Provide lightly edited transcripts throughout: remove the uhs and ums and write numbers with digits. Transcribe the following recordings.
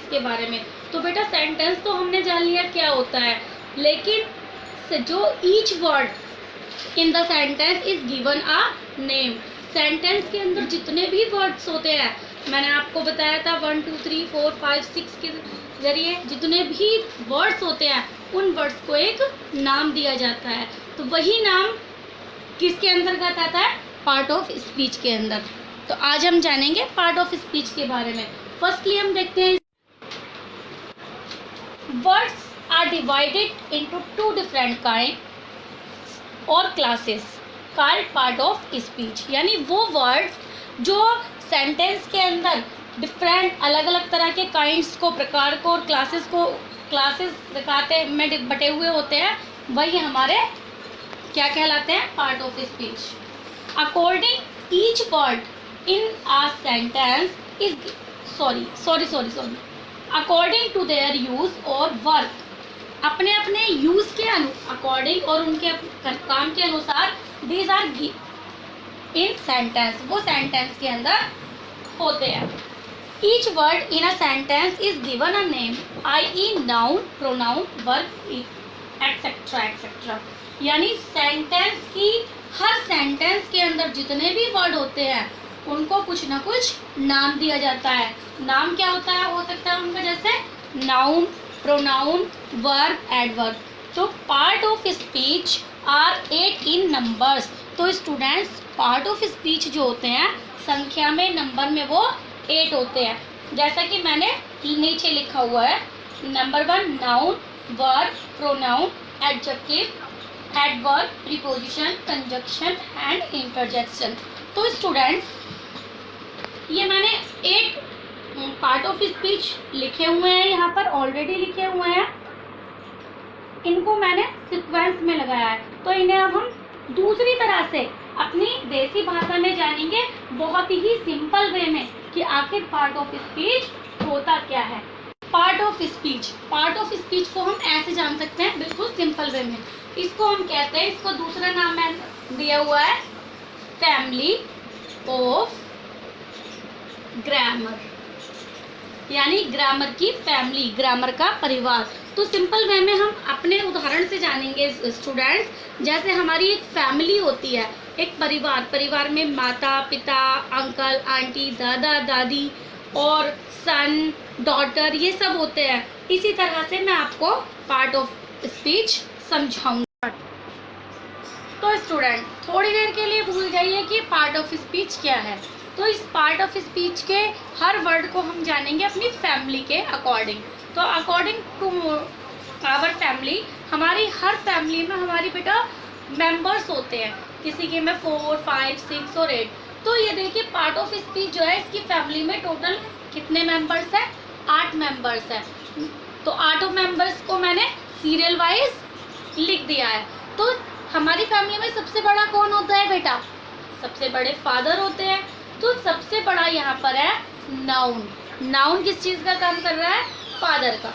के बारे में। तो बेटा सेंटेंस तो हमने जान लिया क्या होता है, लेकिन जो each word in the sentence is given a name. Sentence के अंदर जितने भी वर्ड्स होते हैं, मैंने आपको बताया था 1 2 3 4 5 6 के जरिए जितने भी वर्ड्स होते हैं उन वर्ड्स को एक नाम दिया जाता है। तो वही नाम किसके अंतर्गत आता है? पार्ट ऑफ स्पीच के अंदर। तो आज हम जानेंगे पार्ट ऑफ स्पीच के बारे में। फर्स्टली हम देखते हैं words are divided into two different kind और classes called part of speech. यानी वो वर्ड्स जो सेंटेंस के अंदर डिफरेंट अलग अलग तरह के काइंड्स को, प्रकार को और क्लासेस दिखाते में बटे हुए होते हैं, वही हमारे क्या कहलाते हैं? Part of speech. According each word in a sentence is sorry according to their use और वर्क, अपने अपने यूज के अकॉर्डिंग और उनके काम के अनुसार दीज आर इन सेंटेंस, वो सेंटेंस के अंदर होते हैं। Each word in a sentence is given a name, i.e. Noun, pronoun, verb etcetera etcetera. यानी सेंटेंस की हर सेंटेंस के अंदर जितने भी वर्ड होते हैं उनको कुछ ना कुछ नाम दिया जाता है। नाम क्या होता है? हो सकता है उनका जैसे नाउन, प्रोनाउन, वर्ब, एडवर्ब। तो part of speech are 8 in numbers. तो स्टूडेंट्स पार्ट ऑफ स्पीच जो होते हैं संख्या में, नंबर में वो 8 होते हैं। जैसा कि मैंने नीचे लिखा हुआ है, number 1 noun, verb, pronoun, adjective, adverb, preposition, conjunction and interjection. तो स्टूडेंट्स ये मैंने 8 पार्ट ऑफ स्पीच लिखे हुए हैं, यहाँ पर ऑलरेडी लिखे हुए हैं, इनको मैंने सीक्वेंस में लगाया है। तो इन्हें अब हम दूसरी तरह से अपनी देसी भाषा में जानेंगे, बहुत ही सिंपल वे में, कि आखिर पार्ट ऑफ स्पीच होता क्या है। पार्ट ऑफ स्पीच को हम ऐसे जान सकते हैं बिल्कुल सिंपल वे में। इसको हम कहते हैं, इसको दूसरा नाम मैंने दिया हुआ है फैमिली ऑफ ग्रामर, यानी ग्रामर की फैमिली, ग्रामर का परिवार। तो सिंपल वे में हम अपने उदाहरण से जानेंगे स्टूडेंट्स। जैसे हमारी एक फैमिली होती है, एक परिवार में माता पिता, अंकल आंटी, दादा दादी और सन, डॉटर, ये सब होते हैं। इसी तरह से मैं आपको पार्ट ऑफ स्पीच समझाऊंगा। तो स्टूडेंट थोड़ी देर के लिए भूल जाइए कि पार्ट ऑफ स्पीच क्या है। तो इस पार्ट ऑफ स्पीच के हर वर्ड को हम जानेंगे अपनी फैमिली के अकॉर्डिंग। तो अकॉर्डिंग टू आवर फैमिली, हमारी हर फैमिली में हमारी बेटा मेंबर्स होते हैं, किसी के में 4 5 6 और 8। तो ये देखिए पार्ट ऑफ स्पीच जो है इसकी फैमिली में टोटल कितने मेंबर्स हैं? 8 मेंबर्स हैं। तो 8 मेंबर्स को मैंने सीरियल वाइज लिख दिया है। तो हमारी फैमिली में सबसे बड़ा कौन होता है बेटा? सबसे बड़े फादर होते हैं। तो सबसे बड़ा यहाँ पर है नाउन। नाउन किस चीज़ का काम कर रहा है? फादर का।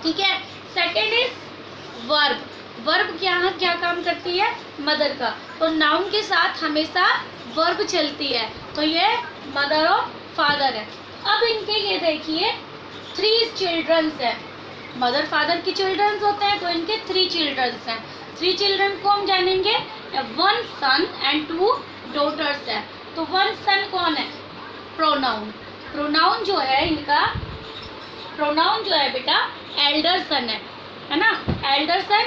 ठीक है। Second is verb. वर्ब क्या काम करती है? मदर का। तो नाउन के साथ हमेशा वर्ब चलती है, तो ये मदर और फादर है। अब इनके ये देखिए 3 चिल्ड्रंस है, मदर फादर की चिल्ड्रंस होते हैं, तो इनके 3 चिल्ड्रंस हैं। 3 चिल्ड्रन को हम जानेंगे, 1 सन एंड 2 डॉटर्स है। तो 1 सन कौन है? प्रोनाउन। प्रोनाउन जो है इनका, प्रोनाउन जो है बेटा एल्डर सन है ना? एल्डर सन,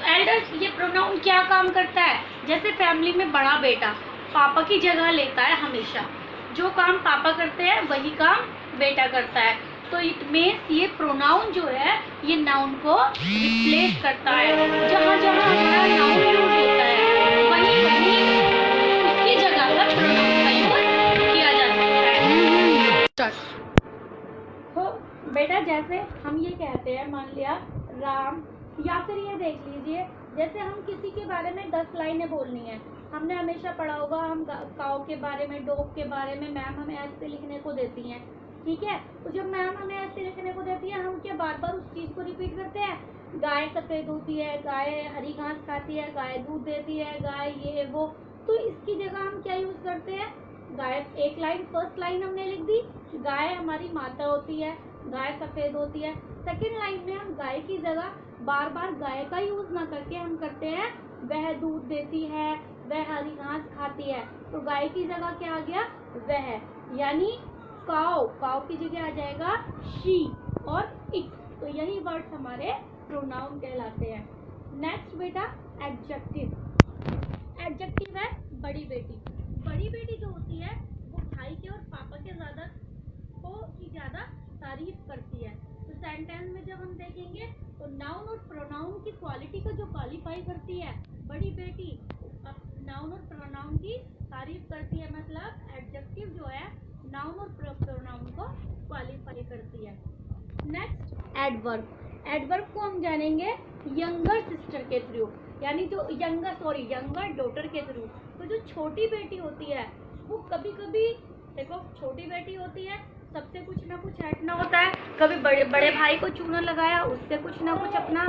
एल्डर, ये प्रोनाउन क्या काम करता है? जैसे फैमिली में बड़ा बेटा पापा की जगह लेता है हमेशा, जो काम पापा करते हैं वही काम बेटा करता है। तो इट मीन्स ये प्रोनाउन जो है ये नाउन को रिप्लेस करता है। जहाँ जहाँ हमारा नाउन यूज होता है वहीं वहीं उसकी जगह पर प्रोनाउन का यूज किया जा सकता है। तो बेटा जैसे हम ये कहते हैं, मान लिया राम, या फिर ये देख लीजिए जैसे हम किसी के बारे में 10 लाइनें बोलनी है, हमने हमेशा पढ़ा होगा, हम काऊ के बारे में, डॉग के बारे में मैम हमें ऐसे लिखने को देती हैं। ठीक है। तो जब मैम हमें ऐसे लिखने को देती है, हम क्या बार बार उस चीज़ को रिपीट करते हैं? गाय सफ़ेद होती है, गाय हरी घास खाती है, गाय दूध देती है, गाय ये वो। तो इसकी जगह हम क्या यूज़ करते हैं? गाय, एक लाइन, फर्स्ट लाइन हमने लिख दी, गाय हमारी माता होती है, गाय सफ़ेद होती है। सेकेंड लाइन में हम गाय की जगह बार बार गाय का यूज़ ना करके हम करते हैं वह दूध देती है, वह हरी घास खाती है। तो गाय की जगह क्या आ गया, वह, यानी काउ, काउ की जगह आ जाएगा शी और इट। तो यही वर्ड्स हमारे प्रोनाउन कहलाते हैं। नेक्स्ट बेटा एडजेक्टिव। एडजेक्टिव है बड़ी बेटी। बड़ी बेटी जो होती है वो भाई के और पापा के ज़्यादा तारीफ करती है। तो सेंटेंस में जब हम देखेंगे तो नाउन और प्रोनाउन की क्वालिटी को जो क्वालिफाई करती है बड़ी बेटी, नाउन और प्रोनाउन की तारीफ करती है, मतलब एडजेक्टिव जो है नाउन और प्रोनाउन को क्वालिफाई करती है। Next adverb. एडवर्ब को हम जानेंगे यंगर सिस्टर के थ्रू, यानी जो यंगर डॉटर के थ्रू। तो जो छोटी बेटी होती है वो कभी कभी, देखो छोटी बेटी होती है सबसे कुछ ना कुछ हटना होता है, कभी बड़े भाई को चूना लगाया, उससे कुछ ना कुछ अपना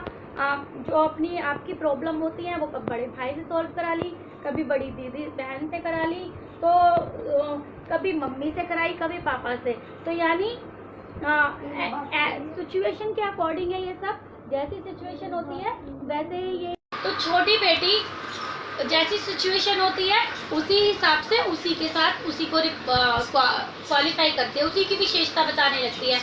जो अपनी आपकी प्रॉब्लम होती है वो बड़े भाई से सॉल्व करा ली, कभी बड़ी दीदी बहन से करा ली, तो कभी मम्मी से कराई, कभी पापा से। तो यानी सिचुएशन के अकॉर्डिंग है ये सब, जैसी सिचुएशन होती है वैसे ही ये। तो छोटी बेटी जैसी सिचुएशन होती है उसी हिसाब से उसी के साथ उसी को क्वालिफाई करती है, उसी की विशेषता बताने लगती है।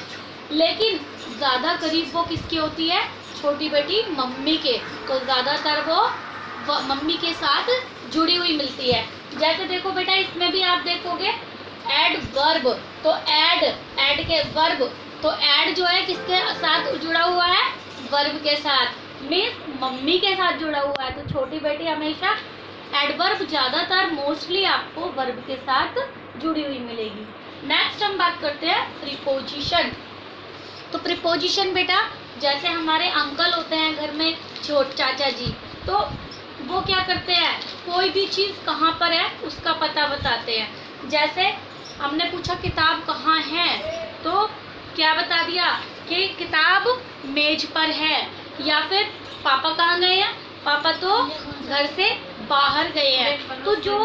लेकिन ज़्यादा करीब वो किसकी होती है, छोटी बेटी मम्मी के, तो ज़्यादातर वो मम्मी के साथ जुड़ी हुई मिलती है। जैसे देखो बेटा इसमें भी आप देखोगे एड वर्ब, तो एड के वर्ब, तो एड जो है किसके साथ जुड़ा हुआ है, वर्ब के साथ, मीन्स मम्मी के साथ जुड़ा हुआ है। तो छोटी बेटी हमेशा एडवर्ब ज़्यादातर मोस्टली आपको वर्ब के साथ जुड़ी हुई मिलेगी। नेक्स्ट हम बात करते हैं प्रीपोजिशन। तो प्रीपोजिशन बेटा जैसे हमारे अंकल होते हैं घर में, चाचा जी, तो वो क्या करते हैं, कोई भी चीज़ कहाँ पर है उसका पता बताते हैं। जैसे हमने पूछा किताब कहाँ है, तो क्या बता दिया कि किताब मेज पर है, या फिर पापा कहाँ गए हैं, पापा तो घर से बाहर गए हैं। तो जो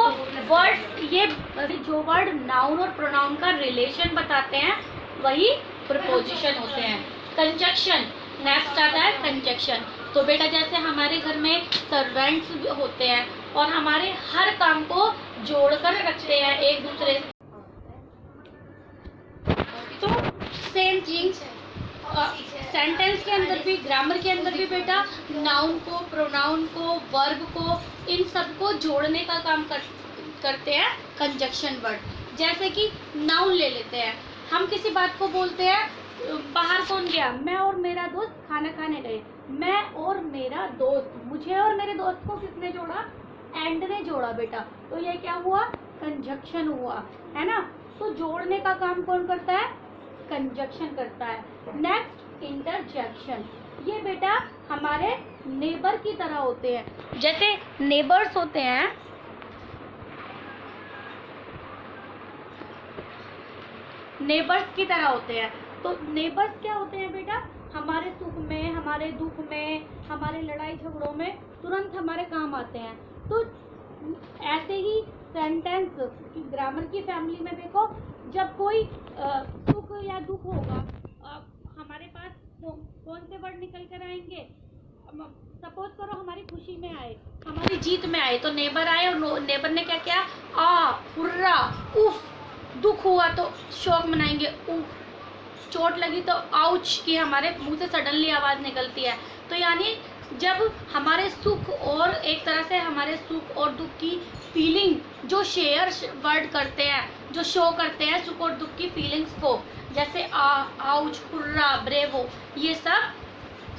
वर्ड नाउन और प्रोनाउन का रिलेशन बताते हैं वही प्रीपोजिशन होते हैं। कंजक्शन, नेक्स्ट आता है कंजक्शन। तो बेटा जैसे हमारे घर में सर्वेंट्स होते हैं और हमारे हर काम को जोड़कर रखते हैं एक दूसरे से, तो सेम थिंग सेंटेंस के अंदर भी, ग्रामर के अंदर भी बेटा नाउन को, प्रोनाउन को, वर्ब को, इन सबको जोड़ने का काम करते हैं कंजक्शन वर्ड। जैसे कि नाउन ले लेते हैं, हम किसी बात को बोलते हैं, बाहर कौन गया, मैं और मेरा दोस्त खाना खाने गए। मैं और मेरा दोस्त, मुझे और मेरे दोस्त को किसने जोड़ा, एंड ने जोड़ा बेटा। तो ये क्या हुआ, कंजक्शन हुआ, है ना। तो जोड़ने का काम कौन करता है, कंजक्शन करता है। Next interjection. ये बेटा हमारे नेबर की तरह होते हैं। जैसे नेबर्स होते हैं, नेबर्स की तरह होते हैं। तो नेबर्स क्या होते हैं बेटा, हमारे सुख में, हमारे दुख में, हमारे लड़ाई झगड़ों में तुरंत हमारे काम आते हैं। तो ऐसे ही सेंटेंस ग्रामर की फैमिली में देखो, जब कोई सुख या दुख होगा, हमारे पास कौन से वर्ड निकल कर आएंगे। सपोज करो हमारी खुशी में आए, हमारी जीत में आए, तो नेबर आए और नेबर ने क्या किया, आ, हुर्रा, उफ। दुख हुआ तो शोक मनाएंगे, उफ। चोट लगी तो आउच की हमारे मुंह से सडनली आवाज़ निकलती है। तो यानी जब हमारे सुख और एक तरह से हमारे सुख और दुख की फीलिंग जो शेयर वर्ड करते हैं, जो शो करते हैं सुख और दुख की फीलिंग्स को, जैसे आउच, हुर्रा, ब्रेवो, ये सब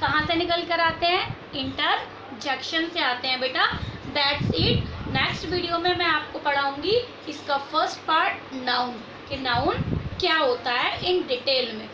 कहाँ से निकल कर आते हैं, इंटरजेक्शन से आते हैं बेटा। That's it. नेक्स्ट वीडियो में मैं आपको पढ़ाऊंगी इसका फर्स्ट पार्ट नाउन, कि नाउन क्या होता है इन डिटेल में।